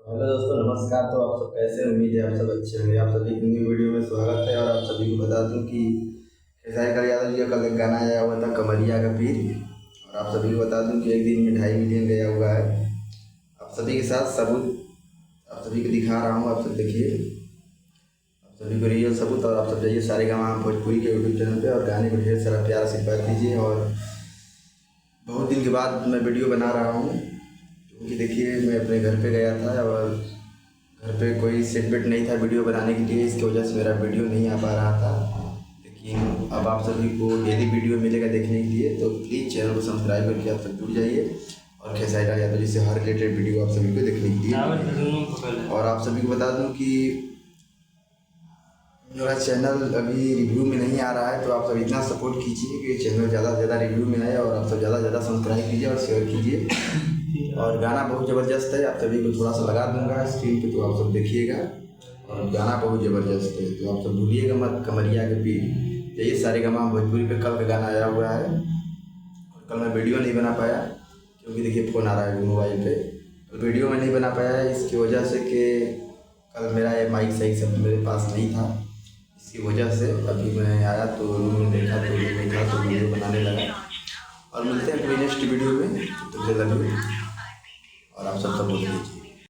Hello दोस्तों, नमस्कार। तो आप सब कैसे हैं? उम्मीद है आप सब अच्छे होंगे। आप सभी की न्यू वीडियो में स्वागत है। और आप सभी को बता दूं कि खेसारी लाल यादव जी का कल एक गाना आया हुआ था, कमरिया का पीर। और आप सभी को बता दूं कि एक दिन में 2.5 मिलियन गया हुआ है। आप सभी के साथ सबूत आप सभी को दिखा रहा हूँ। आप सब देखिए, आप सभी को रियल सबूत। और आप सब जाइए सारेगामा भोजपुरी के यूट्यूब चैनल पर और गाने को ढेर सारा प्यार आशीर्वाद दीजिए। और बहुत दिन के बाद मैं वीडियो बना रहा हूँ, क्योंकि देखिए मैं अपने घर पे गया था और घर पे कोई सेट वेट नहीं था वीडियो बनाने के लिए। इसकी वजह से मेरा वीडियो नहीं आ पा रहा था। लेकिन अब आप सभी को डेली वीडियो मिलेगा देखने के लिए, तो प्लीज़ चैनल को सब्सक्राइब करके आप सब जुड़ जाइए। और खेसारी लाल यादव जी से हर रिलेटेड वीडियो आप सभी को देखने के लिए। और आप सभी को बता दूं कि मेरा चैनल अभी रिव्यू में नहीं आ रहा है, तो आप सब इतना सपोर्ट कीजिए कि चैनल ज़्यादा से ज़्यादा रिव्यू में आए। और आप सब ज़्यादा से ज़्यादा सब्सक्राइब कीजिए और शेयर कीजिए। और गाना बहुत ज़बरदस्त है, आप सभी को थोड़ा सा लगा दूंगा स्क्रीन पे, तो आप सब देखिएगा। और गाना बहुत ज़बरदस्त है, तो आप सब भूलिएगा मत, कमरिया के पीर। यही सारेगामा भोजपुरी पे कल का गाना आया हुआ है। और कल मैं वीडियो नहीं बना पाया, क्योंकि देखिए फ़ोन आ रहा है मोबाइल पे। तो वीडियो में नहीं बना पाया इसकी वजह से कि कल मेरा ये माइक सही से मेरे पास नहीं था। इसकी वजह से अभी मैं आया तो रूम में देखा तो रूम में था, तो वीडियो बनाने लगा। और मिलते हैं कोई नेक्स्ट वीडियो में, तो लगे और आप सब सपोर्ट कीजिए।